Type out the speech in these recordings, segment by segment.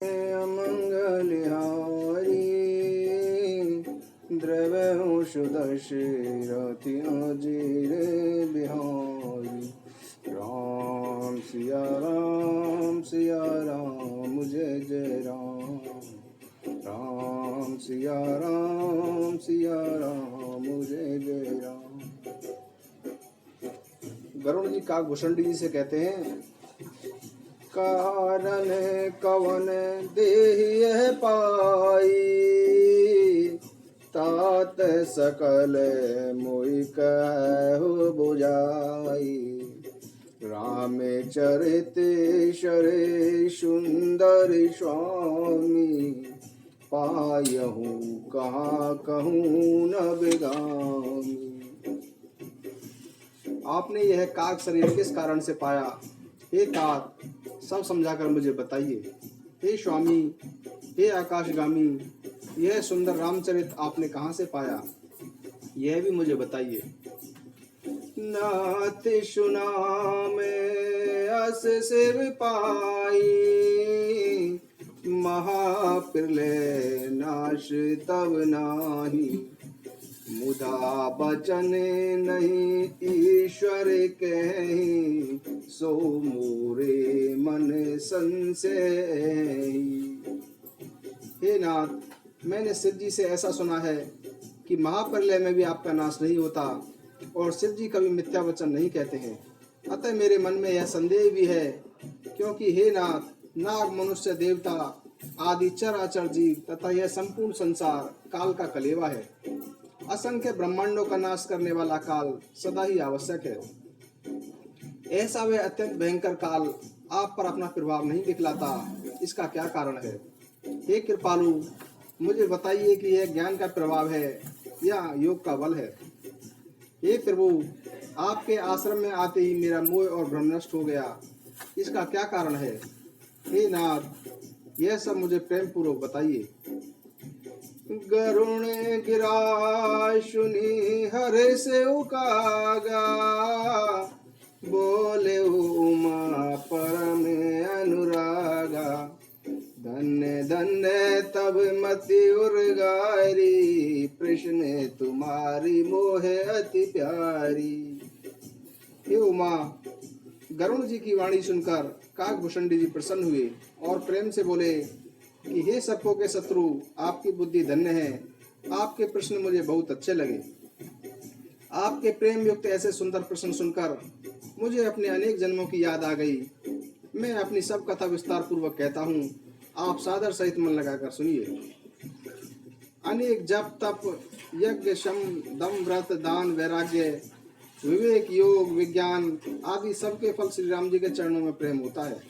अमंगलहारी द्रव्य सुदशरथि अजीर बिहारी। राम सिया राम जय जय राम। राम सिया राम जय जय राम। गरुड़ जी काकभूषण जी से कहते हैं, कारण कवन देहि पाई, तात सकल मोहि कहु बुझाई। राम चरित शरे सुंदर स्वामी, पायहु कहाँ कहूँ न बिगामी। आपने यह काक शरीर किस कारण से पाया? हे तात, सब समझाकर मुझे बताइए। हे स्वामी, हे आकाशगामी, यह सुंदर रामचरित आपने कहाँ से पाया, यह भी मुझे बताइए। नाथ सुना में अस सिर पाई, महाप्रलय नाश तब नाही। मुदा बचन नहीं ईश्वर कहीं, सो मोरे मन संशय। हे नाथ, मैंने शिव जी से ऐसा सुना है कि महाप्रलय में भी आपका नाश नहीं होता और शिव जी कभी मिथ्या वचन नहीं कहते हैं। अतः मेरे मन में यह संदेह भी है, क्योंकि हे नाथ, नाग मनुष्य देवता आदि चराचर जीव तथा यह संपूर्ण संसार काल का कलेवा है। असंख्य ब्रह्मांडों का नाश करने वाला काल सदा ही आवश्यक है। ऐसा वह अत्यंत भयंकर काल आप पर अपना प्रभाव नहीं दिखलाता, इसका क्या कारण है? हे कृपालु, मुझे बताइए कि यह ज्ञान का प्रभाव है या योग का बल है? हे प्रभु, आपके आश्रम में आते ही मेरा मोह और भ्रम नष्ट हो गया, इसका क्या कारण है? हे नाथ, यह सब मुझे प्रेम पूर्वक बताइए। गरुण गिरा सुनी हरे से उकागा, बोले उमा परम अनुरागा। धन्य धन्य तब मति उर्गारी, प्रश्न तुम्हारी मोहे अति प्यारी। हे उमा, गरुण जी की वाणी सुनकर काकभूषण जी प्रसन्न हुए और प्रेम से बोले कि हे सर्पों के शत्रु, आपकी बुद्धि धन्य है। आपके प्रश्न मुझे बहुत अच्छे लगे। आपके प्रेम युक्त ऐसे सुंदर प्रश्न सुनकर मुझे अपने अनेक जन्मों की याद आ गई। मैं अपनी सब कथा विस्तार पूर्वक कहता हूँ, आप सादर सहित मन लगाकर सुनिए। अनेक जप तप यज्ञ शम दम व्रत दान वैराग्य विवेक योग विज्ञान आदि सबके फल श्री राम जी के चरणों में प्रेम होता है।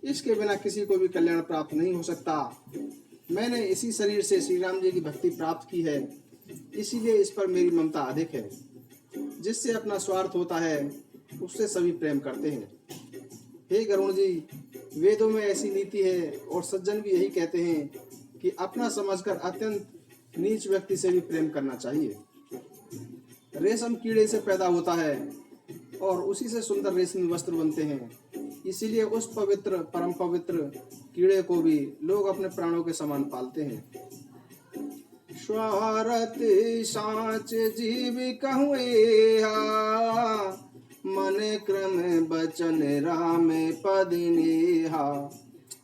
इसके बिना किसी को भी कल्याण प्राप्त नहीं हो सकता। मैंने इसी शरीर से श्री राम जी की भक्ति प्राप्त की है, इसीलिए इस पर मेरी ममता अधिक है। जिससे अपना स्वार्थ होता है उससे सभी प्रेम करते हैं। हे गरुण जी, वेदों में ऐसी नीति है और सज्जन भी यही कहते हैं कि अपना समझकर अत्यंत नीच व्यक्ति से भी प्रेम करना चाहिए। रेशम कीड़े से पैदा होता है और उसी से सुंदर रेशमी वस्त्र बनते हैं, इसीलिए उस पवित्र परम पवित्र कीड़े को भी लोग अपने प्राणों के समान पालते हैं। स्वार्थ साँच जीव कहुएहा, मन क्रम बचन राम पद नेहा।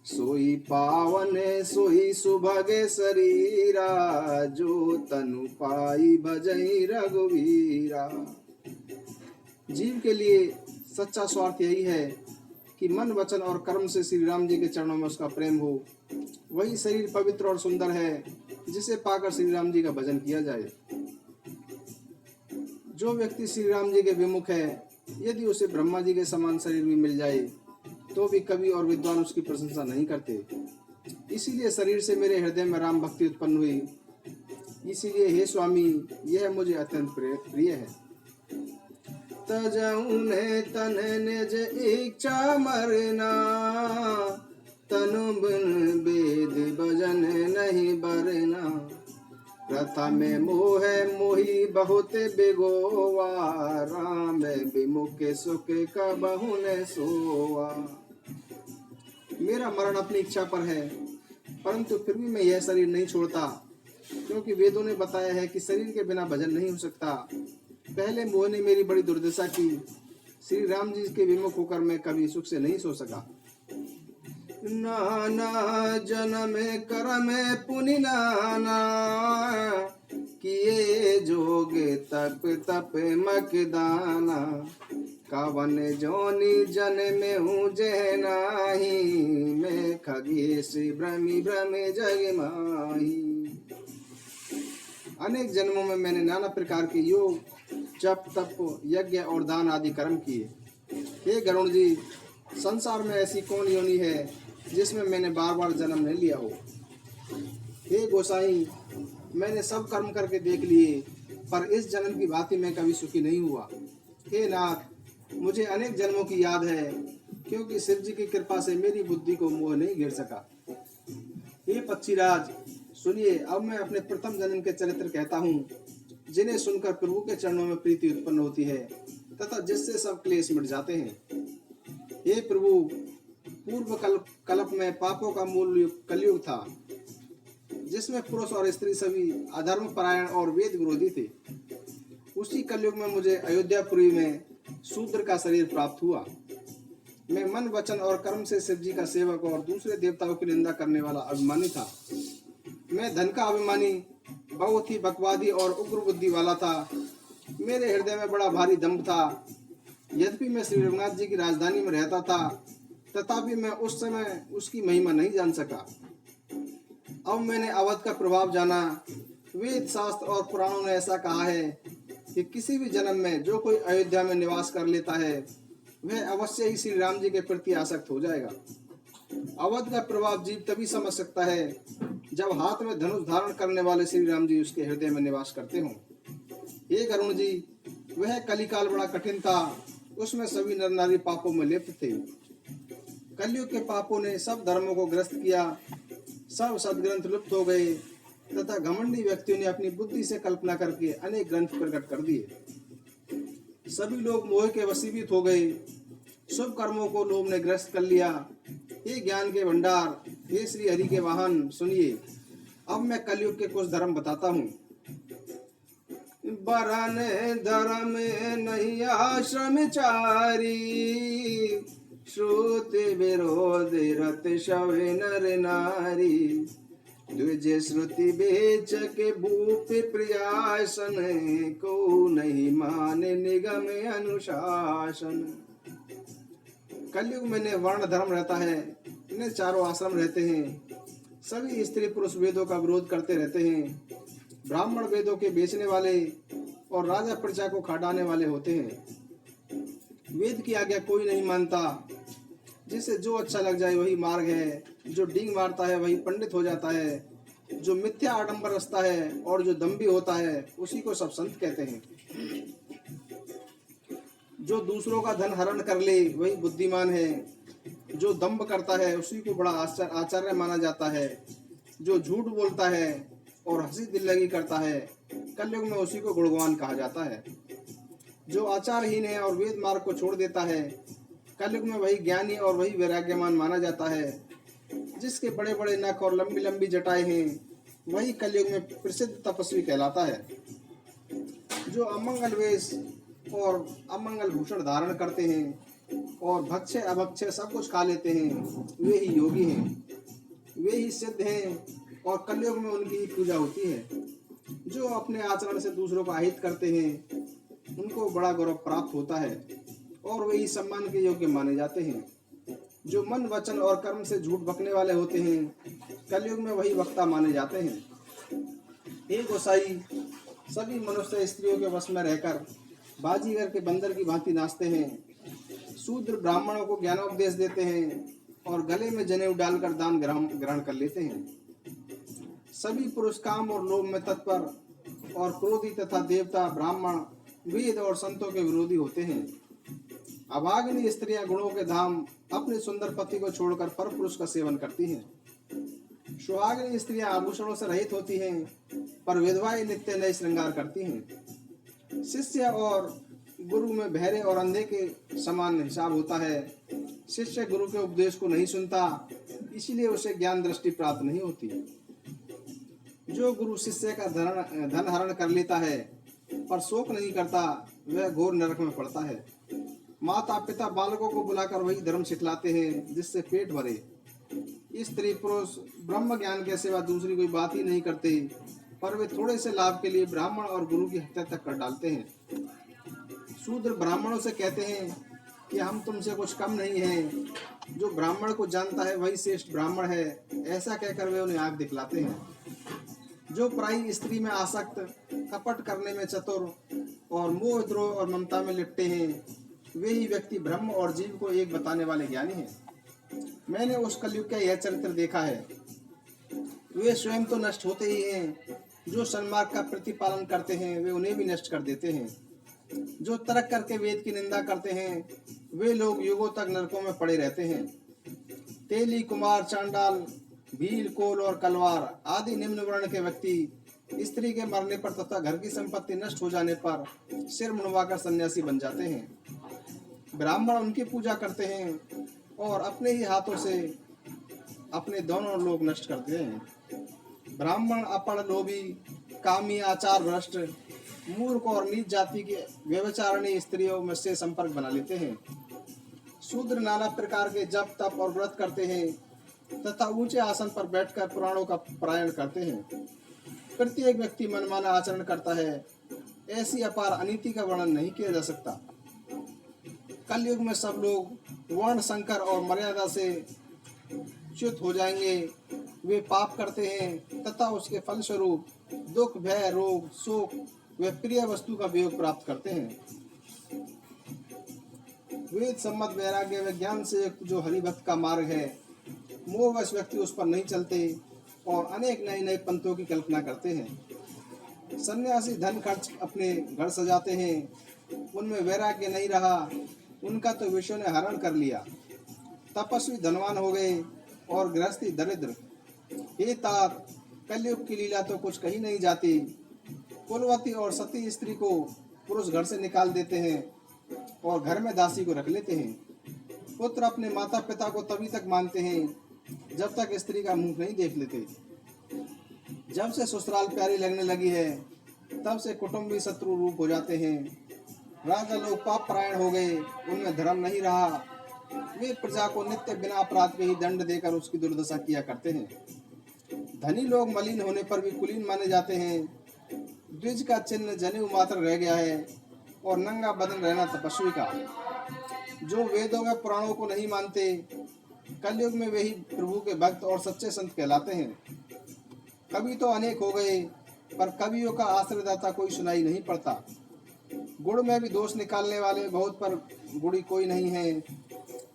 सोई पावन सोई सुभगे शरीरा, जो तनु पाई भजई रघुवीरा। जीव के लिए सच्चा स्वार्थ यही है कि मन वचन और कर्म से श्री राम जी के चरणों में उसका प्रेम हो। वही शरीर पवित्र और सुंदर है जिसे पाकर श्री राम जी का भजन किया जाए। जो व्यक्ति श्री राम जी के विमुख है, यदि उसे ब्रह्मा जी के समान शरीर भी मिल जाए तो भी कवि और विद्वान उसकी प्रशंसा नहीं करते। इसीलिए शरीर से मेरे हृदय में राम भक्ति उत्पन्न हुई। इसीलिए हे स्वामी, यह मुझे अत्यंत प्रिय है। तजउने तन निज इच्छा मरना, तनु बिन वेद भजन नहीं बरना। प्रथम मोह मोही बहुत बिगोवा, राम विमुख सुख कबहु न सोवा। मेरा मरण अपनी इच्छा पर है, परंतु फिर भी मैं यह शरीर नहीं छोड़ता, क्योंकि वेदों ने बताया है कि शरीर के बिना भजन नहीं हो सकता। पहले मोह ने मेरी बड़ी दुर्दशा की, श्री राम जी के विमुख होकर मैं कभी सुख से नहीं सो सका। नाना जन्म करम पुनि नाना, किए जोग तप तप मकदाना, कावन जोनि जन में हूँ जय नाही, मैं खगेश भ्रमि भ्रमे जग माही। अनेक जन्मों में मैंने नाना प्रकार के योग, जप तप यज्ञ और दान आदि कर्म किए। हे गरुण जी, संसार में ऐसी कौन योनि है जिसमें मैंने बार बार जन्म नहीं लिया हो। हे गोसाई, मैंने सब कर्म करके देख लिए, पर इस जन्म की भांति मैं कभी सुखी नहीं हुआ। हे नाथ, मुझे अनेक जन्मों की याद है, क्योंकि शिव जी की कृपा से मेरी बुद्धि को मोह नहीं घेर सका। हे पक्षीराज, सुनिए, अब मैं अपने प्रथम जन्म के चरित्र कहता हूँ, जिन्हें सुनकर प्रभु के चरणों में प्रीति उत्पन्न होती है तथा जिससे सब क्लेश मिट जाते हैं। हे प्रभु, पूर्व कल्प में पापों का मूल कलयुग था, जिसमें पुरुष और स्त्री सभी अधर्म परायण और वेद विरोधी थे। उसी कलयुग में मुझे अयोध्यापुरी में शूद्र का शरीर प्राप्त हुआ। मैं मन वचन और कर्म से शिव जी का सेवक और दूसरे देवताओं की निंदा करने वाला अभिमानी था। मैं धन का अभिमानी, बहुत ही बकवादी और उग्र बुद्धि वाला था। मेरे हृदय में बड़ा भारी दंभ था। यद्यपि मैं श्री रघुनाथ जी की राजधानी में रहता था, तथापि मैं उस समय उसकी महिमा नहीं जान सका। अब मैंने अवध का प्रभाव जाना। वेद शास्त्र और पुराणों ने ऐसा कहा है कि किसी भी जन्म में जो कोई अयोध्या में निवास कर लेता है, वह अवश्य ही श्री राम जी के प्रति आसक्त हो जाएगा। अवध का प्रभाव जीव तभी समझ सकता है जब हाथ में धनुष धारण करने वाले श्री राम जी उसके हृदय में निवास करते हों। हे गरुण जी, वह कलिकाल बड़ा कठिन था, उसमें सभी नर नारी पापों में लिप्त थे। कलयुग के पापों ने सब धर्मों को ग्रस्त किया, सब सदग्रंथ लुप्त हो गए तथा घमंडी व्यक्तियों ने अपनी बुद्धि से कल्पना करके अनेक ग्रंथ प्रकट कर दिए। सभी लोग मोह के वशीभूत हो गए, शुभ कर्मों को लोभ ने ग्रस्त कर लिया। हे ज्ञान के भंडार, हे श्री हरि के वाहन, सुनिए, अब मैं कलयुग के कुछ धर्म बताता हूँ। बरन धर्म नहीं आश्रम चारी, श्रुति विरोध रत शवे नर नारी, द्विज श्रुति बेच के भूप प्रियासन, को नहीं माने निगम अनुशासन। कलयुग में वर्ण धर्म रहता है, इन्हें चारों आश्रम रहते हैं। सभी स्त्री पुरुष वेदों का विरोध करते रहते हैं। ब्राह्मण वेदों के बेचने वाले और राजा प्रजा को खटाने वाले होते हैं। वेद की आज्ञा कोई नहीं मानता। जिसे जो अच्छा लग जाए वही मार्ग है, जो डींग मारता है वही पंडित हो जाता है, जो मिथ्या आडंबर रचता है और जो दंभी होता है उसी को सब संत कहते हैं। जो दूसरों का धन हरण कर ले वही बुद्धिमान है, जो दंभ करता है उसी को बड़ा आचार्य माना जाता है। जो झूठ बोलता है और हंसी दिल्लगी करता है, कलयुग में उसी को गुणवान कहा जाता है। जो आचारहीन है और वेद मार्ग को छोड़ देता है, कलयुग में वही ज्ञानी और वही वैराग्यमान माना जाता है। जिसके बड़े बड़े नख और लंबी लंबी जटाएं हैं, वही कलयुग में प्रसिद्ध तपस्वी कहलाता है। जो अमंगल वेश और अमंगल भूषण धारण करते हैं और भक्ष्य अभक्ष्य सब कुछ खा लेते हैं, वे ही योगी हैं, वे ही सिद्ध हैं और कलयुग में उनकी ही पूजा होती है। जो अपने आचरण से दूसरों को आहित करते हैं, उनको बड़ा गौरव प्राप्त होता है और वही सम्मान के योग्य माने जाते हैं। जो मन वचन और कर्म से झूठ बकने वाले होते हैं, कलयुग में वही वक्ता माने जाते हैं। हे गोसाई, सभी मनुष्य स्त्रियों के वश में रहकर बाजीगर के बंदर की भांति नाचते हैं। शूद्र ब्राह्मणों को ज्ञानोपदेश देते हैं और गले में जनेऊ डालकर दान ग्रहण कर लेते हैं। सभी पुरुष काम और लोभ में तत्पर और क्रोधी तथा देवता ब्राह्मण वेद और संतों के विरोधी होते हैं। अभागिनी स्त्रियां गुणों के धाम अपने सुंदर पति को छोड़कर पर पुरुष का सेवन करती हैं। सुहागिनी स्त्रियां आभूषणों से रहित होती हैं, पर विधवाएं नित्य नए श्रृंगार करती हैं। शिष्य और गुरु में बहरे और अंधे के समान हिसाब होता है। शिष्य गुरु के उपदेश को नहीं सुनता, इसीलिए उसे ज्ञान दृष्टि प्राप्त नहीं होती। जो गुरु शिष्य का धन हरण कर लेता है पर शोक नहीं करता, वह घोर नरक में पड़ता है। माता पिता बालकों को बुलाकर वही धर्म सिखलाते हैं जिससे पेट भरे। स्त्री पुरुष ब्रह्म ज्ञान के सिवा दूसरी कोई बात ही नहीं करते, पर वे थोड़े से लाभ के लिए ब्राह्मण और गुरु की हत्या तक कर डालते हैं। शूद्र ब्राह्मणों से कहते हैं कि हम तुमसे कुछ कम नहीं हैं, जो ब्राह्मण को जानता है वही श्रेष्ठ ब्राह्मण है, ऐसा कहकर वे उन्हें आग दिखलाते हैं। जो पराई स्त्री में आसक्त, कपट करने में चतुर और मोह द्रोह और ममता में लिपटे हैं, वे ही व्यक्ति ब्रह्म और जीव को एक बताने वाले ज्ञानी हैं। मैंने उस कलयुग का यह चरित्र देखा है। वे स्वयं तो नष्ट होते ही हैं, जो सन्मार्ग का प्रतिपालन करते हैं वे उन्हें भी नष्ट कर देते हैं। जो तर्क करके वेद की निंदा करते हैं, वे लोग युगों तक नरकों में पड़े रहते हैं। तेली, कुमार, चांडाल, भील, कोल और कलवार आदि निम्न वर्ण के व्यक्ति स्त्री के मरने पर तथा घर की संपत्ति नष्ट हो जाने पर सिर मुंडवाकर सन्यासी बन जाते हैं। ब्राह्मण उनकी पूजा करते हैं और अपने ही हाथों से अपने दोनों लोग नष्ट करते हैं। ब्राह्मण अपण, लोभी, कामी, आचार भ्रष्ट, मूर्ख और नीच जाति के व्यभिचारिणी स्त्रियों में से संपर्क बना लेते हैं। शूद्र नाना प्रकार के जप तप और व्रत करते हैं तथा ऊंचे आसन पर बैठकर पुराणों का पारायण करते हैं। प्रत्येक व्यक्ति मनमाना आचरण करता है। ऐसी अपार अनीति का वर्णन नहीं किया जा सकता। कलयुग में सब लोग वर्ण संकर और मर्यादा से च्युत हो जाएंगे। वे पाप करते हैं तथा उसके फलस्वरूप दुख, भय, रोग, शोक वे प्रिय वस्तु का वियोग प्राप्त करते हैं। वेद सम्मत वैराग्य व ज्ञान से युक्त जो हरिभक्त का मार्ग है, मोहवश व्यक्ति उस पर नहीं चलते और अनेक नए नए पंथों की कल्पना करते हैं। सन्यासी धन खर्च अपने घर सजाते हैं, उनमें वैराग्य नहीं रहा, उनका तो विषयों ने हरण कर लिया। तपस्वी धनवान हो गए और गृहस्थी दरिद्र। हे तात, कलयुग की लीला तो कुछ कही नहीं जाती। कुलवती और सती स्त्री को पुरुष घर से निकाल देते हैं और घर में दासी को रख लेते हैं। पुत्र अपने माता पिता को तभी तक मानते हैं जब तक स्त्री का मुंह नहीं देख लेते। जब से ससुराल प्यारी लगने लगी है, तब से कुटुंबी शत्रु रूप हो जाते हैं। राजा लोग पाप परायण हो गए, उनमें धर्म नहीं रहा। वे प्रजा को नित्य बिना अपराध के ही दंड देकर उसकी दुर्दशा किया करते हैं। धनी लोग मलिन होने पर भी कुलीन माने जाते हैं। द्विज का चिन्ह जनेऊ मात्र रह गया है और नंगा बदन रहना तपस्वी का। जो वेदों में पुराणों को नहीं मानते, कलयुग में वे ही प्रभु के भक्त और सच्चे संत कहलाते हैं। कवि तो अनेक हो गए, पर कवियों का आश्रयदाता कोई सुनाई नहीं पड़ता। गुण में भी दोष निकालने वाले बहुत, पर गुणी कोई नहीं है।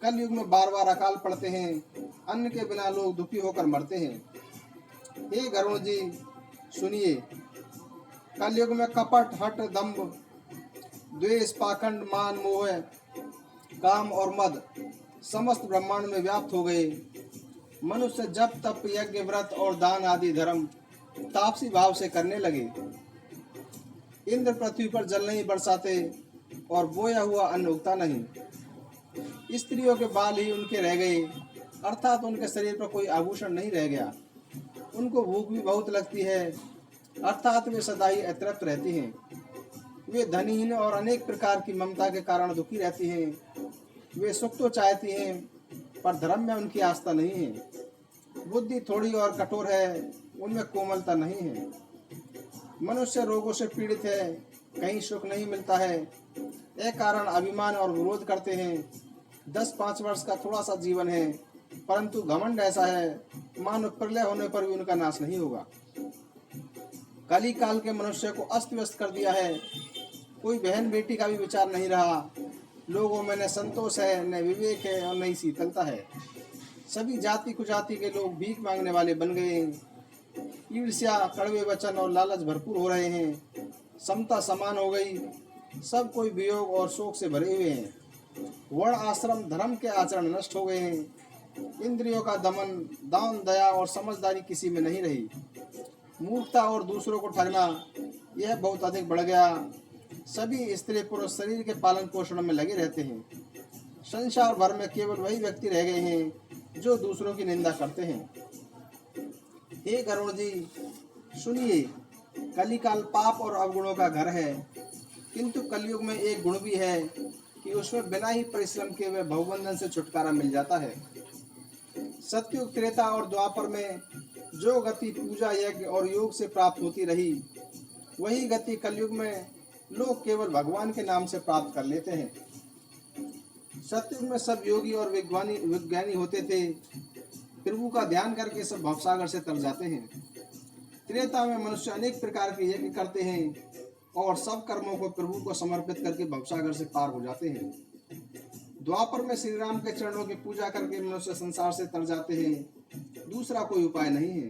कलयुग में बार बार अकाल पड़ते हैं, अन्न के बिना लोग दुखी होकर मरते हैं। हे गरुण जी, सुनिए। कलयुग में कपट, हट, दंभ, द्वेष, पाखंड, मान, मोह, काम और मद समस्त ब्रह्मांड में व्याप्त हो गए। मनुष्य जप, तप, यज्ञ, व्रत और दान आदि धर्म तापसी भाव से करने लगे। इंद्र पृथ्वी पर जल नहीं बरसाते और बोया हुआ अन्न उगता नहीं। स्त्रियों के बाल ही उनके रह गए, अर्थात उनके शरीर पर कोई आभूषण नहीं रह गया। उनको भूख भी बहुत लगती है, अर्थात वे सदा ही अतृप्त रहती हैं। वे धनहीन और अनेक प्रकार की ममता के कारण दुखी रहती हैं। वे सुख तो चाहती हैं, पर धर्म में उनकी आस्था नहीं है। बुद्धि थोड़ी और कठोर है, उनमें कोमलता नहीं है। मनुष्य रोगों से पीड़ित है, कहीं सुख नहीं मिलता है। एक कारण अभिमान और विरोध करते हैं। 10-5 वर्ष का थोड़ा सा जीवन है, परंतु घमंड ऐसा है मानो प्रलय होने पर भी उनका नाश नहीं होगा। कली काल के मनुष्य को अस्त व्यस्त कर दिया है। कोई बहन बेटी का भी विचार नहीं रहा। लोगों में न संतोष है, न विवेक है और न ही शीतलता है। सभी जाति कुजाति के लोग भीख मांगने वाले बन गए हैं। ईर्ष्या, कड़वे वचन और लालच भरपूर हो रहे हैं। समता समान हो गई। सब कोई वियोग और शोक से भरे हुए हैं। वर्ण, आश्रम, धर्म के आचरण नष्ट हो गए हैं। इंद्रियों का दमन, दान, दया और समझदारी किसी में नहीं रही। मूर्खता और दूसरों को ठगना यह बहुत अधिक बढ़ गया। सभी स्त्री पुरुष शरीर के पालन पोषण में लगे रहते हैं। संसार भर में केवल वही व्यक्ति रह गए हैं जो दूसरों की निंदा करते हैं। हे गरुड़ जी सुनिए, कलिकाल पाप और अवगुणों का घर है, किंतु कलयुग में एक गुण भी है कि उसमें बिना ही परिश्रम के वह भवबंधन से छुटकारा मिल जाता है। सतयुग, त्रेता और द्वापर में जो गति पूजा, यज्ञ और योग से प्राप्त होती रही, वही गति कलयुग में लोग केवल भगवान के नाम से प्राप्त कर लेते हैं। सतयुग में सब योगी और विज्ञानी होते थे, प्रभु का ध्यान करके सब भवसागर से तर जाते हैं। त्रेता में मनुष्य अनेक प्रकार के यज्ञ करते हैं और सब कर्मों को प्रभु को समर्पित करके भवसागर से पार हो जाते हैं। द्वापर में श्री राम के चरणों की पूजा करके मनुष्य संसार से तर जाते हैं, दूसरा कोई उपाय नहीं है।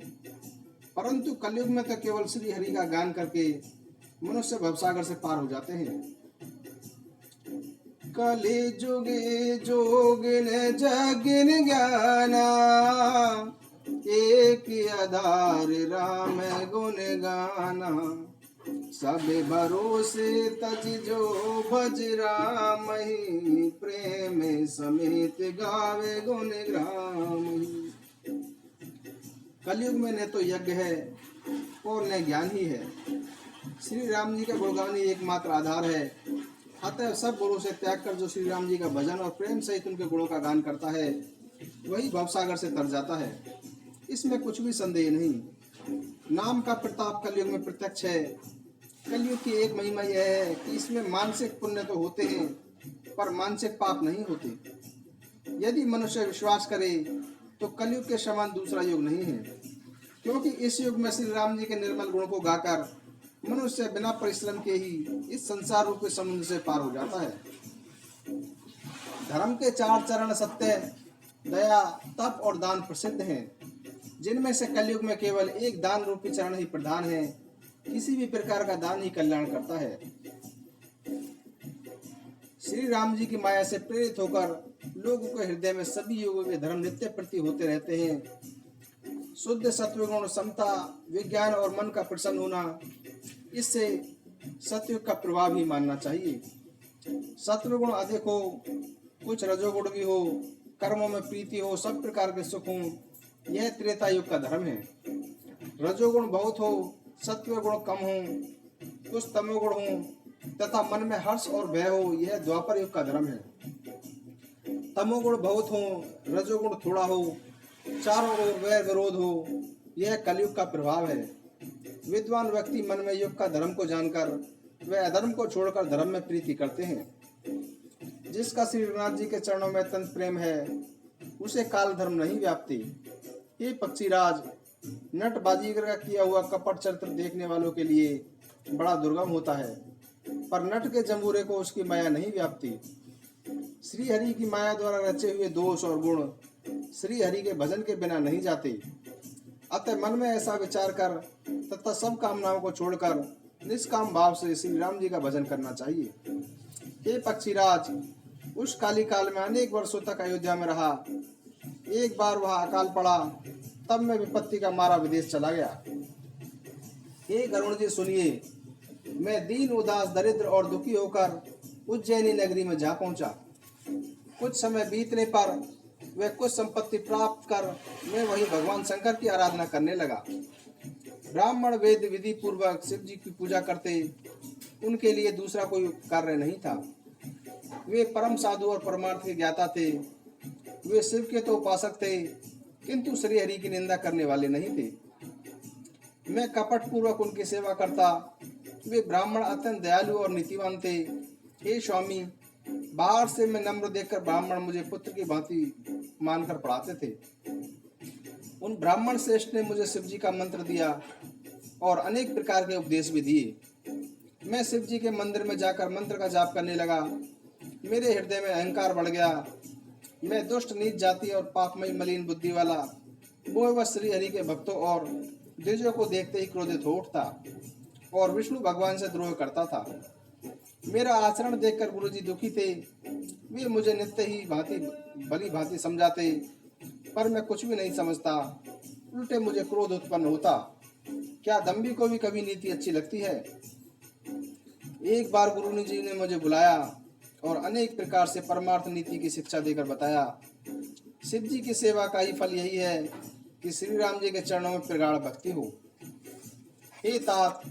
परंतु कलयुग में तो केवल श्री हरि का गान करके मनुष्य भवसागर से पार हो जाते हैं। कलि जुगे जोगिन जगिन ज्ञाना, एक आधार राम गुण गाना। सब भरोसे तज जो भज राम ही, प्रेम समेत गावे गुण राम ही। कलयुग में न तो यज्ञ है और न ज्ञान ही है। श्री राम जी का गुणगान ही एकमात्र आधार है। अतः सब गुणों से त्याग कर जो श्री राम जी का भजन और प्रेम सहित उनके गुणों का गान करता है, वही भवसागर से तर जाता है। इसमें कुछ भी संदेह नहीं। नाम का प्रताप कलयुग में प्रत्यक्ष है। कलयुग की एक महिमा यह है कि इसमें मानसिक पुण्य तो होते हैं, पर मानसिक पाप नहीं होते। यदि मनुष्य विश्वास करे तो कलयुग के समान दूसरा युग नहीं है, क्योंकि इस युग में श्री राम जी के निर्मल गुणों को गाकर मनुष्य बिना परिश्रम के ही इस संसार रूप के समुद्र से पार हो जाता है। धर्म के 4 चरण सत्य, दया, तप और दान प्रसिद्ध हैं, जिनमें से कलयुग में केवल एक दान रूपी चरण ही प्रधान है। किसी भी प्रकार का दान ही कल्याण करता है। श्री राम जी की माया से प्रेरित होकर लोगों के हृदय में सभी युगों के धर्म नित्य प्रति होते रहते हैं। शुद्ध सत्वगुण, समता, विज्ञान और मन का प्रसन्न होना, इससे सत्युग का प्रभाव ही मानना चाहिए। सत्वगुण अधिक हो, कुछ रजोगुण भी हो, कर्मों में प्रीति हो, सब प्रकार के सुख हो, यह त्रेता युग का धर्म है। रजोगुण बहुत हो, सत्वगुण कम हो, कुछ तमोगुण हो तथा मन में हर्ष और भय हो, यह द्वापर युग का धर्म है। तमोगुण बहुत हो, रजोगुण थोड़ा हो, चारों ओर वैर विरोध हो, यह कलयुग का प्रभाव है। विद्वान व्यक्ति मन में युग का धर्म को जानकर वे अधर्म को छोड़कर धर्म में प्रीति करते हैं। जिसका श्री रघुनाथ जी के चरणों में अत्यंत प्रेम है, उसे काल धर्म नहीं व्यापती। ये पक्षीराज, नट बाजीगर का किया हुआ कपट चरित्र देखने वालों के लिए बड़ा दुर्गम होता है, पर नट के जंबूरे को उसकी माया नहीं व्यापती। श्री हरि की माया द्वारा रचे हुए दोष और गुण श्री हरि के भजन के बिना नहीं जाते। अतः मन में ऐसा विचार कर तथा सब कामनाओं को छोड़कर निष्काम भाव से श्री राम जी का भजन करना चाहिए। हे पक्षीराज, उस काली काल में अनेक वर्षों तक अयोध्या में रहा। एक बार वहां अकाल पड़ा, तब मैं विपत्ति का मारा विदेश चला गया। हे गरुड़ जी सुनिए, मैं दीन, उदास, दरिद्र और दुखी होकर उज्जैनी नगरी में जा पहुंचा। कुछ समय बीतने पर वह कुछ संपत्ति प्राप्त कर मैं वही भगवान शंकर की आराधना करने लगा। ब्राह्मण वेद विधि पूर्वक शिव जी की पूजा करते, उनके लिए दूसरा कोई कार्य नहीं था। वे परम साधु और परमार्थ के ज्ञाता थे। वे शिव के तो उपासक थे, किंतु श्री हरि की निंदा करने वाले नहीं थे। मैं कपट पूर्वक उनकी सेवा करता। वे ब्राह्मण अत्यंत दयालु और नीतिवान थे। हे स्वामी, बाहर से मैं नम्र देखकर ब्राह्मण मुझे पुत्र की भांति मानकर पढ़ाते थे। उन ब्राह्मण श्रेष्ठ ने मुझे शिव जी का मंत्र दिया और अनेक प्रकार के उपदेश भी दिए। मैं शिव जी के मंदिर में जाकर मंत्र का जाप करने लगा। मेरे हृदय में अहंकार बढ़ गया। मैं दुष्ट, नीच जाति और पापमयी मलिन बुद्धि वाला वो श्री हरि के भक्तों और द्विजों को देखते ही क्रोधित हो उठता और विष्णु भगवान से द्रोह करता था। मेरा आचरण देखकर गुरुजी दुखी थे। वे मुझे नित्य ही भली भांति समझाते, पर मैं कुछ भी नहीं समझता। उल्टे मुझे क्रोध उत्पन्न होता। क्या दम्भी को भी कभी नीति अच्छी लगती है? एक बार गुरु जी ने मुझे बुलाया। और अनेक प्रकार से परमार्थ नीति की शिक्षा देकर बताया। शिव जी की सेवा का ही फल यही है कि श्री राम जी के चरणों में प्रगाढ़ भक्ति हो। हे तात,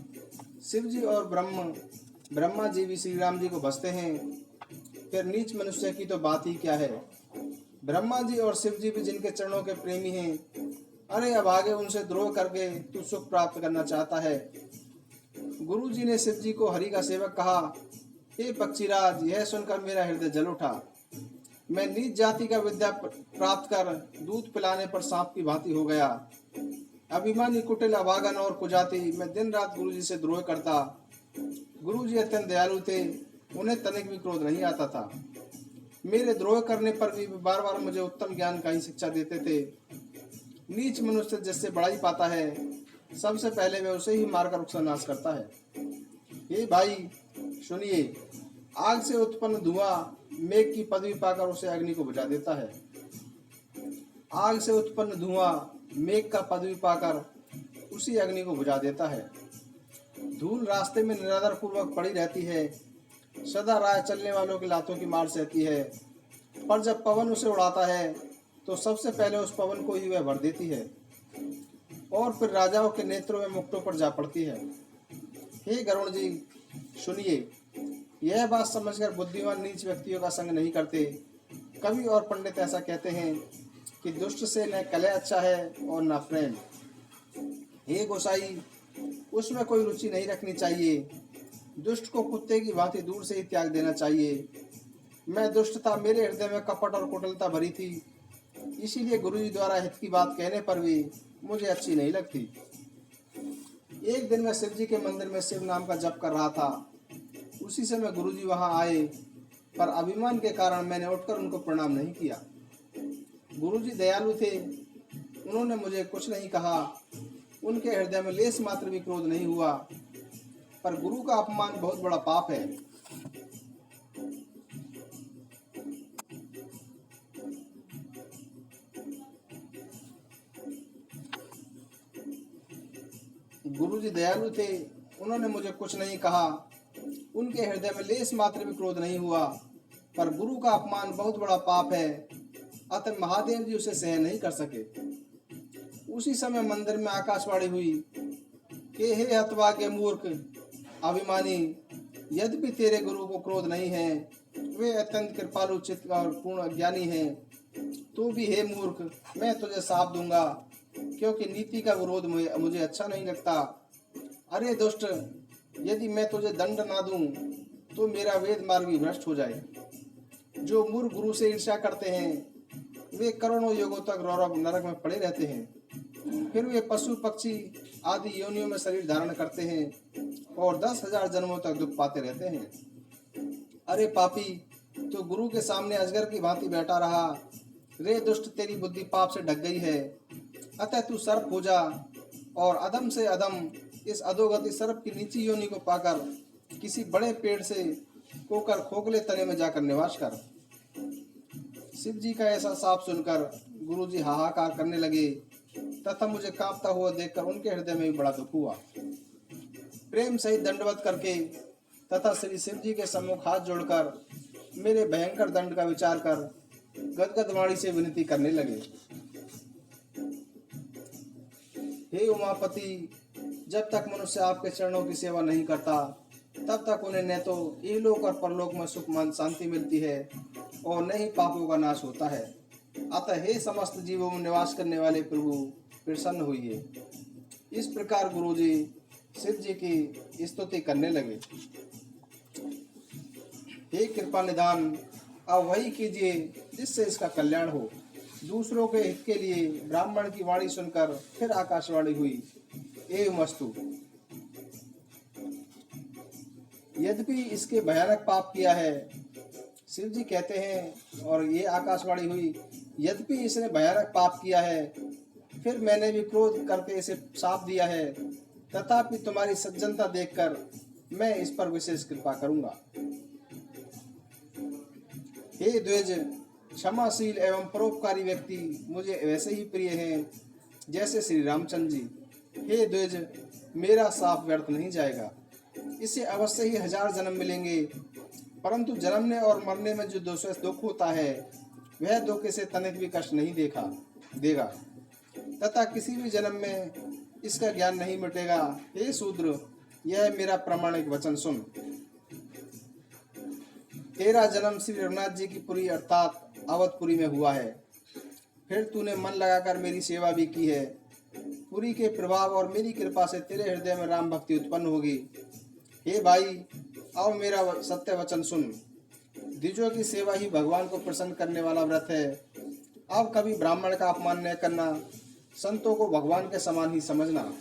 शिव जी और ब्रह्मा जी भी श्री राम जी को भजते हैं, फिर नीच मनुष्य की तो बात ही क्या है। ब्रह्मा जी और शिव जी भी जिनके चरणों के प्रेमी हैं, अरे अब आगे उनसे द्रोह करके तू सुख प्राप्त करना चाहता है। गुरु जी ने शिव जी को हरि का सेवक कहा। हे पक्षीराज, यह सुनकर मेरा हृदय जल उठा। मैं नीच जाति का विद्या प्राप्त कर दूध पिलाने पर सांप की भांति हो गया। अभिमानी, कुटिल, अभागन और कुजाति मैं दिन रात गुरु जी से द्रोह करता। गुरु जी अत्यंत दयालु थे, उन्हें तनिक भी क्रोध नहीं आता था। मेरे द्रोह करने पर भी बार बार मुझे उत्तम ज्ञान का ही शिक्षा देते थे। नीच मनुष्य जिससे बड़ाई पाता है, सबसे पहले वह उसे ही मारकर उसका नाश करता है। हे भाई सुनिए, आग से उत्पन्न धुआं मेघ की पदवी पाकर उसे अग्नि को बुझा देता है। आग से उत्पन्न धुआं मेघ का पदवी पाकर उसी अग्नि को बुझा देता है। धूल रास्ते में निरादर पूर्वक पड़ी रहती है, सदा राह चलने वालों की लातों की मार सहती है, पर जब पवन उसे उड़ाता है तो सबसे पहले उस पवन को ही वह भर देती है और फिर राजाओं के नेत्रों में मुक्तों पर जा पड़ती है। हे गरुण जी सुनिए, यह बात समझकर बुद्धिमान नीच व्यक्तियों का संग नहीं करते। कवि और पंडित ऐसा कहते हैं कि दुष्ट से न कलह अच्छा है और न प्रेम। हे गोसाई, उसमें कोई रुचि नहीं रखनी चाहिए। दुष्ट को कुत्ते की भांति दूर से ही त्याग देना चाहिए। मैं दुष्टता, मेरे हृदय में कपट और कुटिलता भरी थी, इसीलिए गुरुजी द्वारा हित की बात कहने पर भी मुझे अच्छी नहीं लगती। एक दिन मैं शिव जी के मंदिर में शिव नाम का जप कर रहा था। उसी समय गुरुजी वहां आए, पर अभिमान के कारण मैंने उठकर उनको प्रणाम नहीं किया। गुरुजी दयालु थे, उन्होंने मुझे कुछ नहीं कहा। उनके हृदय में लेस मात्र भी क्रोध नहीं हुआ, पर गुरु का अपमान बहुत बड़ा पाप है। गुरुजी दयालु थे, उन्होंने मुझे कुछ नहीं कहा। उनके हृदय में लेस मात्र भी क्रोध नहीं हुआ, पर गुरु का अपमान बहुत बड़ा पाप है, अतः महादेव जी उसे सहन नहीं कर सके। उसी समय मंदिर में आकाशवाणी हुई कि हे हतभाग्य मूर्ख अभिमानी, यद्यपि तेरे गुरु को क्रोध नहीं है, वे अत्यंत कृपालु चित्त और पूर्ण ज्ञानी हैं, तो भी हे मूर्ख, मैं तुझे साप दूंगा, क्योंकि नीति का विरोध मुझे अच्छा नहीं लगता। अरे दुष्ट, यदि मैं तुझे दंड ना दूं तो मेरा वेद मार्ग भी भ्रष्ट हो जाए। जो मूर्ख गुरु से ईर्ष्या करते हैं, वे करोड़ों युगों तक रौरव नरक में पड़े रहते हैं। फिर वे पशु पक्षी आदि योनियों में शरीर धारण करते हैं और 10,000 जन्मों तक दुख पाते रहते हैं। अरे पापी, तो गुरु के सामने अजगर की भांति बैठा रहा। रे दुष्ट, तेरी बुद्धि पाप से ढक गई है, अतः तू सर्प हो जा और अधम से अधम इस अधोगति सर्प की नीची योनि को पाकर किसी बड़े पेड़ से होकर खोखले तने में जाकर निवास कर। शिव जी का ऐसा साप सुनकर गुरुजी हाहाकार करने लगे तथा मुझे कांपता हुआ देखकर उनके हृदय में भी बड़ा दुख हुआ। प्रेम सहित दंडवत करके तथा श्री शिव जी के सम्मुख हाथ जोड़कर मेरे भयंकर दंड का विचार कर गदगद वाणी से विनती करने लगे। हे उमापति, जब तक मनुष्य आपके चरणों की सेवा नहीं करता, तब तक उन्हें न तो इहलोक और परलोक में सुख मान शांति मिलती है और न ही पापों का नाश होता है। अतः हे समस्त जीवों में निवास करने वाले प्रभु, प्रसन्न होइए। इस प्रकार गुरुजी शिव जी की स्तुति करने लगे। हे कृपा निधान, अब वही कीजिए जिससे इसका कल्याण हो। दूसरों के हित के लिए ब्राह्मण की वाणी सुनकर फिर आकाशवाणी हुई, एवमस्तु। यद्यपि इसके भयानक पाप किया है, शिव जी कहते हैं, और ये आकाशवाणी हुई, यद्यपि इसने भयानक पाप किया है, फिर मैंने भी क्रोध करके इसे शाप दिया है, तथापि तुम्हारी सज्जनता देखकर मैं इस पर विशेष कृपा करूंगा। हे द्विज, क्षमाशील एवं परोपकारी व्यक्ति मुझे वैसे ही प्रिय हैं जैसे श्री रामचंद्र जी। हे द्विज, मेरा साप व्यर्थ नहीं जाएगा, इसे अवश्य ही 1000 जन्म मिलेंगे, परंतु जन्मने और मरने में जो दुख होता है, वह दुख इसे तनिक भी कष्ट नहीं देगा, तथा किसी भी जन्म में इसका ज्ञान नहीं मिटेगा। हे शूद्र, यह मेरा प्रामाणिक वचन सुन। तेरा जन्म श्री रघुनाथ जी की पुरी अर्थात अवधपुरी में हुआ है। फिर तूने मन लगाकर मेरी सेवा भी की है। पुरी के प्रभाव और मेरी कृपा से तेरे हृदय में राम भक्ति उत्पन्न होगी। हे भाई, अब मेरा सत्य वचन सुन। द्विजों की सेवा ही भगवान को प्रसन्न करने वाला व्रत है। अब कभी ब्राह्मण का अपमान न करना, संतों को भगवान के समान ही समझना।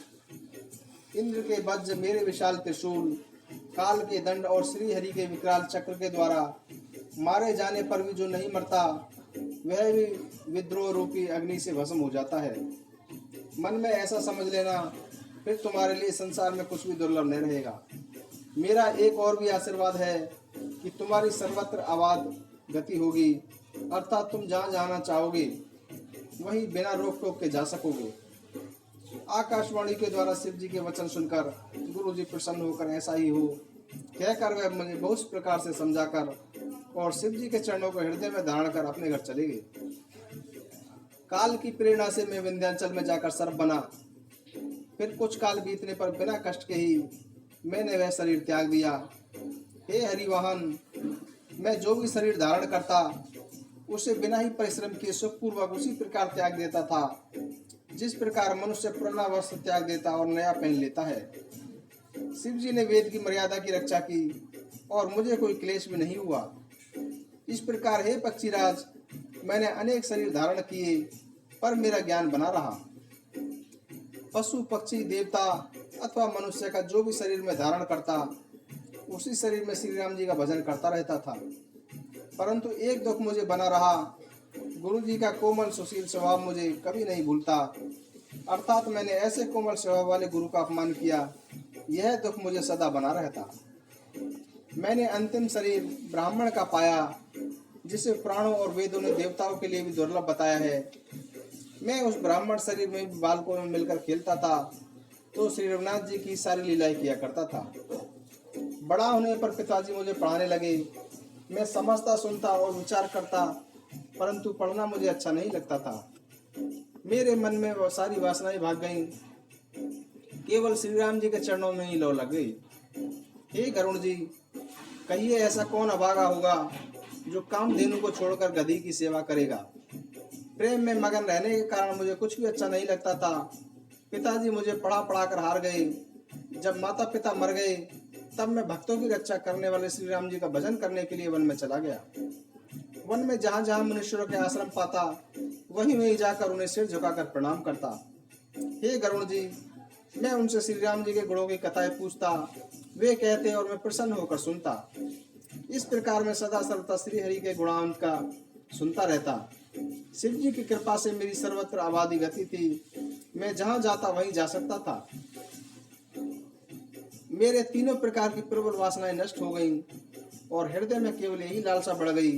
इंद्र के वज्र, मेरे विशाल त्रिशूल, काल के दंड और श्री हरि के विकराल चक्र के द्वारा मारे जाने पर भी जो नहीं मरता, वह भी विद्रोह रूपी अग्नि से भस्म हो जाता है। मन में ऐसा समझ लेना, फिर तुम्हारे लिए संसार में कुछ भी दुर्लभ नहीं रहेगा। मेरा एक और भी आशीर्वाद है कि तुम्हारी सर्वत्र आबाद गति होगी, अर्थात तुम जहाँ जाना चाहोगे वहीं बिना रोक टोक के जा सकोगे। आकाशवाणी के द्वारा शिव जी के वचन सुनकर गुरु जी प्रसन्न होकर ऐसा ही हो कहकर वह मुझे बहुत प्रकार से समझाकर और शिव जी के चरणों को हृदय में धारण कर अपने घर चले गए। काल की प्रेरणा से मैं विंध्याचल में जाकर सर्प बना। फिर कुछ काल बीतने पर बिना कष्ट के ही मैंने वह शरीर त्याग दिया। हे हरिवाहन, मैं जो भी शरीर धारण करता उसे बिना ही परिश्रम किए सुखपूर्वक उसी प्रकार त्याग देता था, जिस प्रकार मनुष्य पुराना वस्त्र त्याग देता और नया पहन लेता है। शिव जी ने वेद की मर्यादा की रक्षा की और मुझे कोई क्लेश भी नहीं हुआ। इस प्रकार हे पक्षीराज, मैंने अनेक शरीर धारण किए पर मेरा ज्ञान बना रहा। पशु, पक्षी, देवता अथवा मनुष्य का जो भी शरीर में धारण करता, उसी शरीर में श्री राम जी का भजन करता रहता था। परंतु एक दुख मुझे बना रहा, गुरु जी का कोमल सुशील स्वभाव मुझे कभी नहीं भूलता, अर्थात मैंने ऐसे कोमल स्वभाव वाले गुरु का अपमान किया, यह दुख मुझे सदा बना रहता। मैंने अंतिम शरीर ब्राह्मण का पाया, जिसे पुराणों और वेदों ने देवताओं के लिए भी दुर्लभ बताया है। मैं उस ब्राह्मण शरीर में बालकों में मिलकर खेलता था तो श्री रघुनाथ जी की सारी लीलाएं किया करता था। बड़ा होने पर पिताजी मुझे पढ़ाने लगे। मैं समझता, सुनता और विचार करता, परंतु पढ़ना मुझे अच्छा नहीं लगता था। मेरे मन में वो सारी वासनाएं भाग गईं, केवल श्री राम जी के चरणों में ही लौ लग गई। हे गरुण जी, कहिए ऐसा कौन अभागा होगा जो कामधेनु को छोड़कर गधी की सेवा करेगा। प्रेम में मगन रहने के कारण मुझे कुछ भी अच्छा नहीं लगता था। पिताजी मुझे पढ़ा पढ़ा कर हार गए। जब माता पिता मर गए, तब मैं भक्तों की रक्षा करने वाले श्री राम जी का भजन करने के लिए वन में चला गया। वन में जहाँ जहाँ मनुष्यों के आश्रम पाता, वहीं वहीं जाकर उन्हें सिर झुकाकर प्रणाम करता। हे गरुण जी, मैं उनसे श्री राम जी के गुणों की कथाएं पूछता, वे कहते और मैं प्रसन्न होकर सुनता। इस प्रकार मैं सदा सर्वदा श्री हरि के गुणांत का सुनता रहता। शिव जी की कृपा से मेरी सर्वत्र आबादी गति थी। मैं जहाँ जाता वहीं जा सकता था। मेरे तीनों प्रकार की प्रबल वासनाएं नष्ट हो गईं और हृदय में केवल यही लालसा बढ़ गई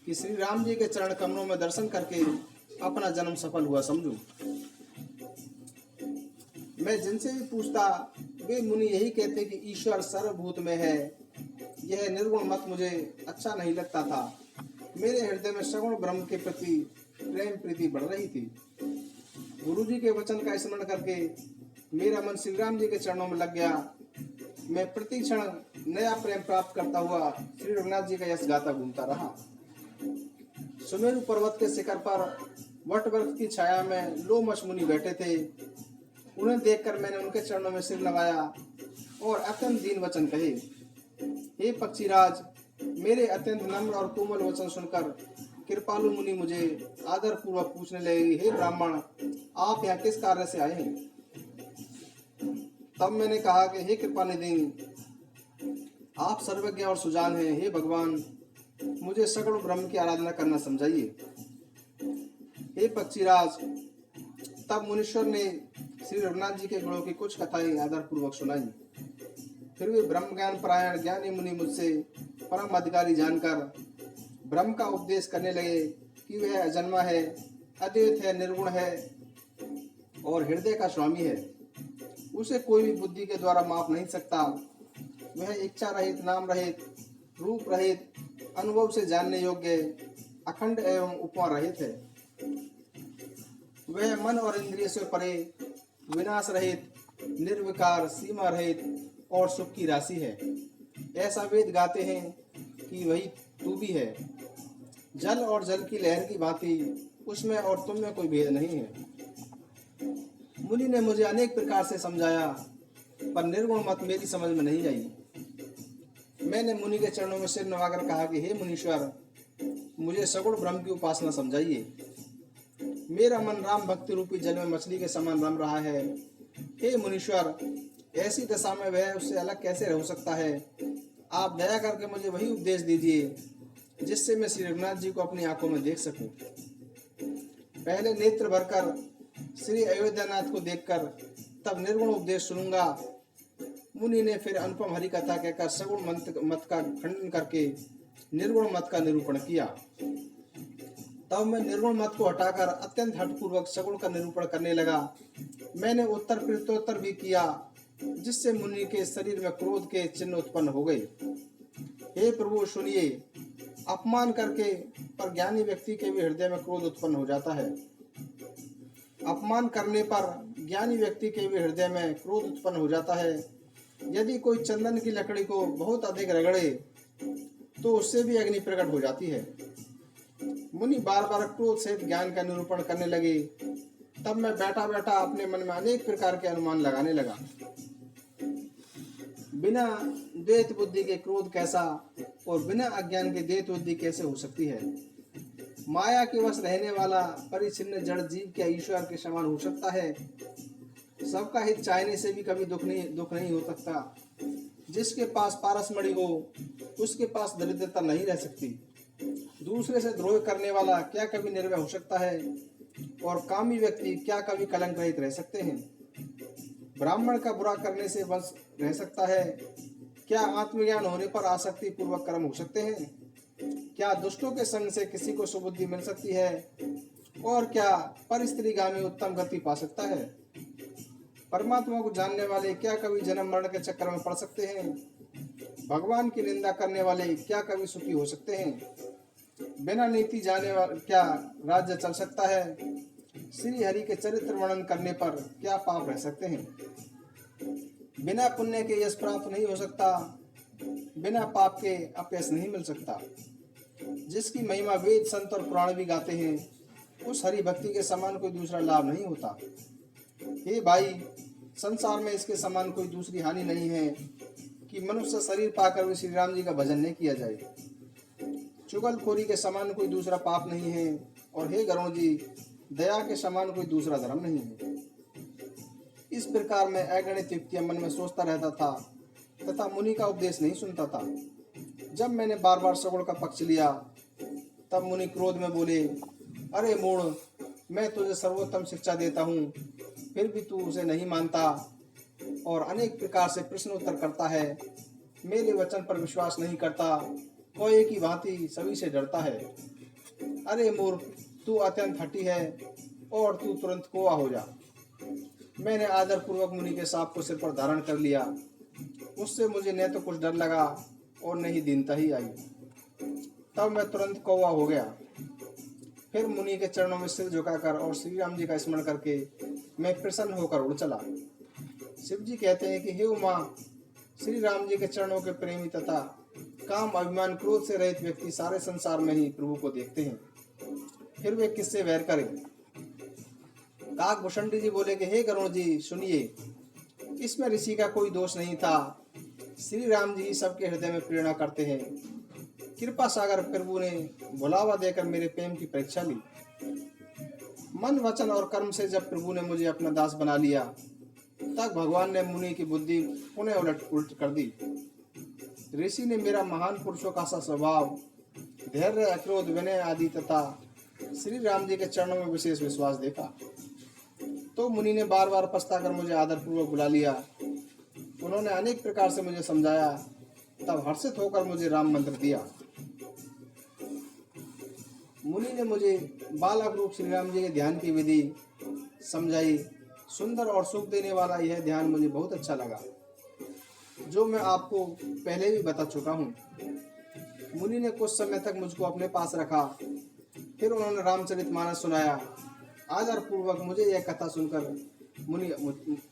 कि श्री राम जी के चरण कमलों में दर्शन करके अपना जन्म सफल हुआ समझूं। मैं जिनसे भी पूछता, वे मुनि यही कहते कि ईश्वर सर्वभूत में है। यह निर्गुण मत मुझे अच्छा नहीं लगता था। मेरे हृदय में सगुण ब्रह्म के प्रति प्रेम प्रीति बढ़ रही थी। गुरु जी के वचन का स्मरण करके मेरा मन श्री राम जी के चरणों में लग गया। मैं प्रति क्षण नया प्रेम प्राप्त करता हुआ श्री रघुनाथ जी का यश गाता घूमता रहा। सुमेरु पर्वत के शिखर पर वट वृक्ष की छाया में लोमश मुनि बैठे थे। उन्हें देखकर मैंने उनके चरणों में सिर लगाया और अत्यंत दीन वचन कहे। हे पक्षीराज, मेरे अत्यंत नम्र और कोमल वचन सुनकर कृपालु मुनि मुझे आदर पूर्वक पूछने लगे, हे ब्राह्मण, आप यहाँ किस कार्य से आए हैं। तब मैंने कहा कि हे कृपानिधि, आप सर्वज्ञ और सुजान हैं। हे भगवान, मुझे सगुण ब्रह्म की आराधना करना समझाइए। हे पक्षीराज, तब मुनीश्वर ने श्री रघुनाथ जी के गुणों की कुछ कथाएं आदर पूर्वक सुनाई। फिर वे ब्रह्म ज्ञान परायण ज्ञानी मुनि मुझसे परम अधिकारी जानकर ब्रह्म का उपदेश करने लगे कि वह अजन्मा है, अद्वैत है, निर्गुण है और हृदय का स्वामी है। उसे कोई भी बुद्धि के द्वारा माप नहीं सकता। वह इच्छा रहित, नाम रहित, रूप रहित, अनुभव से जानने योग्य, अखंड एवं उपमा रहित है। वह मन और इंद्रिय से परे, विनाश रहित, निर्विकार, सीमा रहित और सुख की राशि है। ऐसा वेद गाते हैं कि वही तू भी है। जल और जल की लहर की भांति उसमें और तुम में कोई भेद नहीं है। मुनि ने मुझे अनेक प्रकार से समझाया, पर निर्गुण मत मेरी समझ में नहीं आई। मैंने मुनि के चरणों में सिर नवाकर कहा कि हे मुनीश्वर, मुझे सगुण ब्रह्म की उपासना समझाइए। मेरा मन राम भक्ति रूपी जल में मछली के समान रम रहा है। हे मुनीश्वर, ऐसी दशा में वह उससे अलग कैसे हो सकता है? आप दया करके मुझे वही उपदेश दीजिए जिससे मैं श्री रघुनाथ जी को अपनी आंखों में देख सकूं। पहले नेत्र भरकर श्री अयोध्यानाथ को देखकर तब निर्गुण उपदेश सुनूंगा। मुनि ने फिर अनुपम हरि कथा कहकर सगुण मत का खंडन करके निर्गुण मत का निरूपण किया। तब मैं निर्गुण मत को हटाकर अत्यंत हठपूर्वक सगुण का निरूपण करने लगा। मैंने उत्तर प्रत्युत्तर भी किया, जिससे मुनि के शरीर में क्रोध के चिन्ह उत्पन्न हो गए। हे प्रभु सुनिए, अपमान करके पर ज्ञानी व्यक्ति के भी हृदय में क्रोध उत्पन्न हो जाता है। अपमान करने पर ज्ञानी व्यक्ति के भी हृदय में क्रोध उत्पन्न हो जाता है। यदि कोई चंदन की लकड़ी को बहुत अधिक रगड़े तो उससे भी अग्नि प्रकट हो जाती है। मुनि बार बार क्रोध सहित ज्ञान का निरूपण करने लगे। तब मैं बैठा बैठा अपने मन में अनेक प्रकार के अनुमान लगाने लगा। बिना द्वैत बुद्धि के क्रोध कैसा और बिना अज्ञान के द्वैत बुद्धि कैसे हो सकती है? माया के वश रहने वाला परिच्छिन्न जड़ जीव क्या ईश्वर के समान हो सकता है? सबका हित चाहने से भी कभी दुख नहीं हो सकता। जिसके पास पारसमणि हो उसके पास दरिद्रता नहीं रह सकती। दूसरे से द्रोह करने वाला क्या कभी निर्भय हो सकता है? और कामी व्यक्ति क्या कभी कलंक रहित रह सकते हैं? ब्राह्मण का बुरा करने से वंश रह सकता है? क्या आत्मज्ञान होने पर आसक्ति पूर्वक कर्म हो सकते हैं? क्या दुष्टों के संग से किसी को सुबुद्धि मिल सकती है? और क्या परस्त्रीगामी उत्तम गति पा सकता है? परमात्मा को जानने वाले क्या कभी जन्म मरण के चक्कर में पड़ सकते हैं? भगवान की निंदा करने वाले क्या कभी सुखी हो सकते हैं? बिना नीति जाने वाले क्या राज्य चल सकता है? श्री हरि के चरित्र वर्णन करने पर क्या पाप रह सकते हैं? बिना पुण्य के यश प्राप्त नहीं हो सकता। बिना पाप के अपयश नहीं मिल सकता। जिसकी महिमा वेद, संत और पुराण भी गाते हैं, उस हरि भक्ति के समान कोई दूसरा लाभ नहीं होता। हे भाई, संसार में इसके समान कोई दूसरी हानि नहीं है कि मनुष्य शरीर पाकर भी श्री राम जी का भजन नहीं किया जाए। चुगलखोरी के समान कोई दूसरा पाप नहीं है। और हे गरुण जी, दया के समान कोई दूसरा धर्म नहीं है। इस प्रकार मैं अगणित युक्तियां मन में सोचता रहता था तथा मुनि का उपदेश नहीं सुनता था। जब मैंने बार बार सगुण का पक्ष लिया तब मुनि क्रोध में बोले, अरे मूढ़, मैं तुझे सर्वोत्तम शिक्षा देता हूँ, फिर भी तू उसे नहीं मानता और अनेक प्रकार से प्रश्न उत्तर करता है। मेरे वचन पर विश्वास नहीं करता, कोए की भांति सभी से डरता है। अरे मूर्ख, तू अत्यंत हठी है और तू तुरंत कोआ हो जा। मैंने आदर पूर्वक मुनि के सांप को सिर पर धारण कर लिया। उससे मुझे न तो कुछ डर लगा और न ही दीनता ही आई। तब मैं तुरंत कौवा हो गया। फिर मुनि के चरणों में सिर झुकाकर और श्री राम जी का स्मरण करके मैं प्रसन्न होकर उड़ चला। शिव जी कहते हैं कि हे उमा, श्री राम जी के चरणों के प्रेमी तथा काम, अभिमान, क्रोध से रहित व्यक्ति सारे संसार में ही प्रभु को देखते हैं, फिर वे किससे वैर करें? काकभूषणी जी बोले कि हे गरुण जी सुनिए, इसमें ऋषि का कोई दोष नहीं था। श्री राम जी सबके हृदय में प्रेरणा करते हैं। कृपा सागर प्रभु ने बुलावा देकर मेरे प्रेम की परीक्षा ली। मन, वचन और कर्म से जब प्रभु ने मुझे अपना दास बना लिया तब भगवान ने मुनि की बुद्धि पुनः उल्ट कर दी। ऋषि ने मेरा महान पुरुषों का सा स्वभाव, धैर्य, अक्रोध, विनय आदि तथा श्री राम जी के चरणों में विशेष विश्वास देखा। तो मुनि ने बार बार पछताकर मुझे आदर पूर्वक बुला लिया। उन्होंने अनेक प्रकार से मुझे समझाया। तब हर्षित होकर मुझे राम मंत्र दिया। मुनि ने मुझे बालक रूप श्री राम जी के ध्यान की विधि समझाई। सुंदर और सुख देने वाला यह ध्यान मुझे बहुत अच्छा लगा, जो मैं आपको पहले भी बता चुका हूँ। मुनि ने कुछ समय तक मुझको अपने पास रखा। फिर उन्होंने रामचरितमानस सुनाया। आदर पूर्वक मुझे यह कथा सुनकर मुनि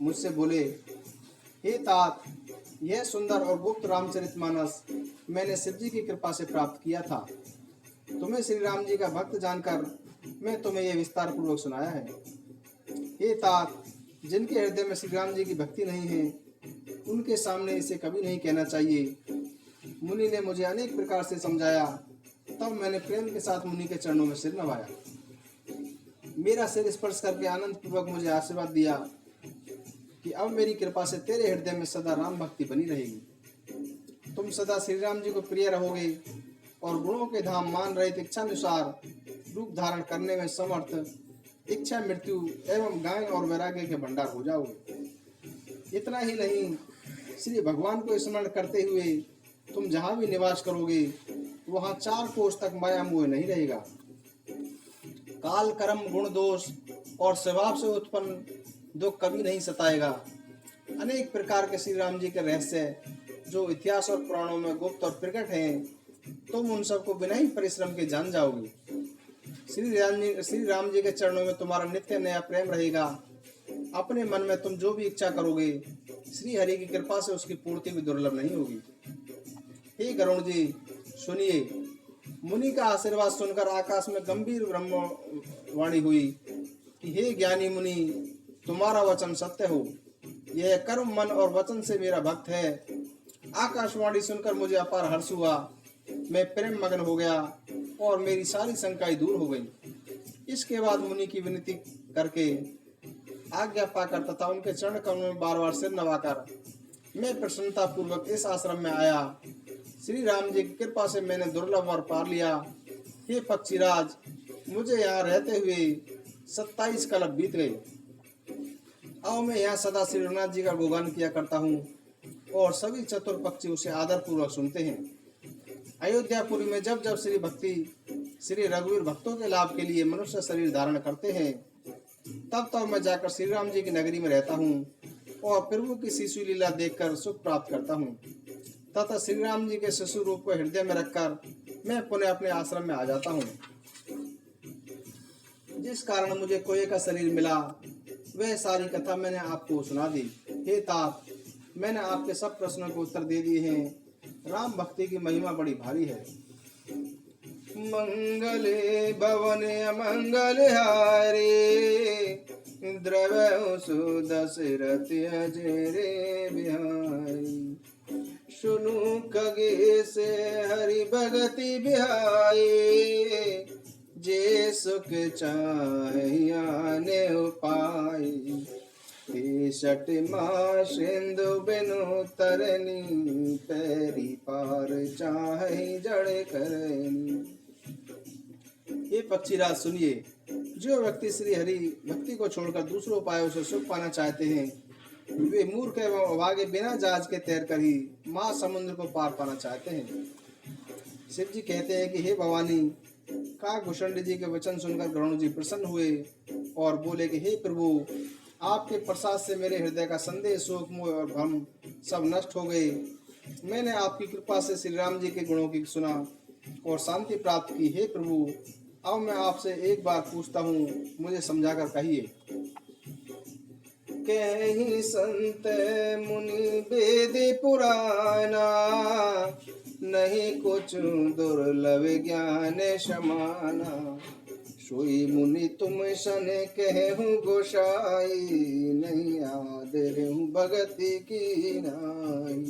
मुझसे बोले, हे तात, यह सुंदर और गुप्त रामचरितमानस मैंने शिव जी की कृपा से प्राप्त किया था। तुम्हें श्री राम जी का भक्त जानकर मैं तुम्हें यह विस्तार पूर्वक सुनाया है। हे तात, जिनके हृदय में श्री राम जी की भक्ति नहीं है, उनके सामने इसे कभी नहीं कहना चाहिए। मुनि ने मुझे अनेक प्रकार से समझाया। तब मैंने प्रेम के साथ मुनि के चरणों में सिर नवाया। मेरा सिर स्पर्श करके आनंद पूर्वक मुझे आशीर्वाद दिया कि अब मेरी कृपा से तेरे हृदय में सदा राम भक्ति बनी रहेगी। तुम सदा श्री राम जी को प्रिय रहोगे और गुणों के धाम मान रहित इच्छानुसार रूप धारण करने में समर्थ, इच्छा मृत्यु एवं गायन और वैराग्य के भंडार हो जाओगे। इतना ही नहीं, श्री भगवान को स्मरण करते हुए तुम जहाँ भी निवास करोगे, वहाँ 4 कोस तक माया मोह नहीं रहेगा। काल कर्म गुण दोष और स्वभाव से उत्पन्न दुख कभी नहीं सताएगा। अनेक प्रकार के श्री राम जी के रहस्य जो इतिहास और पुराणों में गुप्त और प्रकट हैं, तुम उन सबको बिना ही परिश्रम के जान जाओगे। श्री राम जी के चरणों में तुम्हारा नित्य नया प्रेम रहेगा। अपने मन में तुम जो भी इच्छा करोगे, श्री हरि की कृपा से उसकी पूर्ति भी दुर्लभ नहीं होगी। हे गरुण जी, सुनिए। मुनि का आशीर्वाद सुनकर आकाश में गंभीर ब्रह्मवाणी हुई कि हे ज्ञानी मुनि, तुम्हारा वचन सत्य हो। यह कर्म मन और वचन से मेरा भक्त है। आकाशवाणी सुनकर मुझे अपार हर्ष हुआ। मैं प्रेम मग्न हो गया और मेरी सारी शंकाएं दूर हो गई। इसके बाद मुनि की विनती करके आज्ञा पाकर तथा उनके चरण कमलों में बार बार सिर नवाकर मैं प्रसन्नता पूर्वक इस आश्रम में आया। श्री राम जी की कृपा से मैंने दुर्लभ वर पा लिया। हे पक्षीराज, मुझे यहाँ रहते हुए 27 कल्प बीत गए। अब मैं यहाँ सदा श्री रघुनाथ जी का गुणगान किया करता हूँ और सभी चतुर पक्षी उसे आदर पूर्वक सुनते हैं। अयोध्यापुरी में जब जब श्री रघुवीर भक्तों के लाभ के लिए मनुष्य शरीर धारण करते हैं, तब तब मैं जाकर श्री राम जी की नगरी में रहता हूँ और प्रभु की शिशु लीला देखकर सुख प्राप्त करता हूँ तथा श्री राम जी के शिशु रूप को हृदय में रखकर मैं पुनः अपने आश्रम में आ जाता हूँ। जिस कारण मुझे कोई का शरीर मिला, वह सारी कथा मैंने आपको सुना दी। हे तात, मैंने आपके सब प्रश्नों को उत्तर दे दिए हैं। राम भक्ति की महिमा बड़ी भारी है। मंगले भवन अमंगल हारे, द्रव सुदशरथ अजरे बिहारी। सुनु खगे से हरि भगति बिहाए, जे सुख चाहिए उपाय। तिसठ माँ सिंधु बिनु तरनी, पैरी पार चाहे जड़ करनी। ये पक्षीराज सुनिए। जो व्यक्ति श्री हरि भक्ति को छोड़कर दूसरों उपायों से सुख पाना चाहते हैं, वे मूर्ख एवं अभागे बिना जहाज के तैरकर ही महासमुद्र को पार पाना चाहते हैं। शिव जी कहते हैं कि हे भवानी, काकभूषण जी के वचन सुनकर गरुण जी प्रसन्न हुए और बोले कि हे प्रभु, आपके प्रसाद से मेरे हृदय का संदेह, शोक, मोह और भ्रम सब नष्ट हो गए। मैंने आपकी कृपा से श्री राम जी के गुणों की सुना और शांति प्राप्त की। हे प्रभु, अब मैं आपसे एक बार पूछता हूँ, मुझे समझाकर कहिए। कहीं संत मुनि वेद पुराना, नहीं कुछ दुर्लभ ज्ञान समाना। सोई मुनि तुम सन कहूँ गोसाई, नहीं आदर भगति की नाई।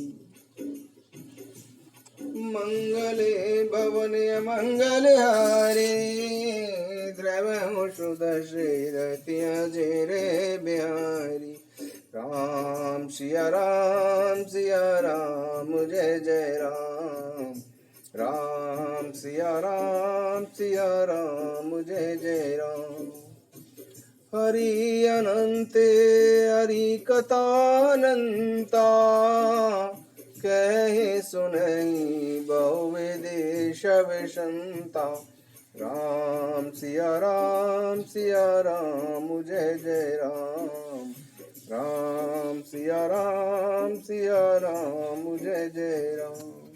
मंगले भवन मंगल हारे, द्रव सुदशरथ अजरे बिहारी। राम सिया राम जय जय राम। राम सिया राम जय जय राम। हरि अनंत हरि कथानंता, कहे सुनई बहु विदेश विषंता। राम सिया राम जय जय राम। राम सिया राम जय जय राम।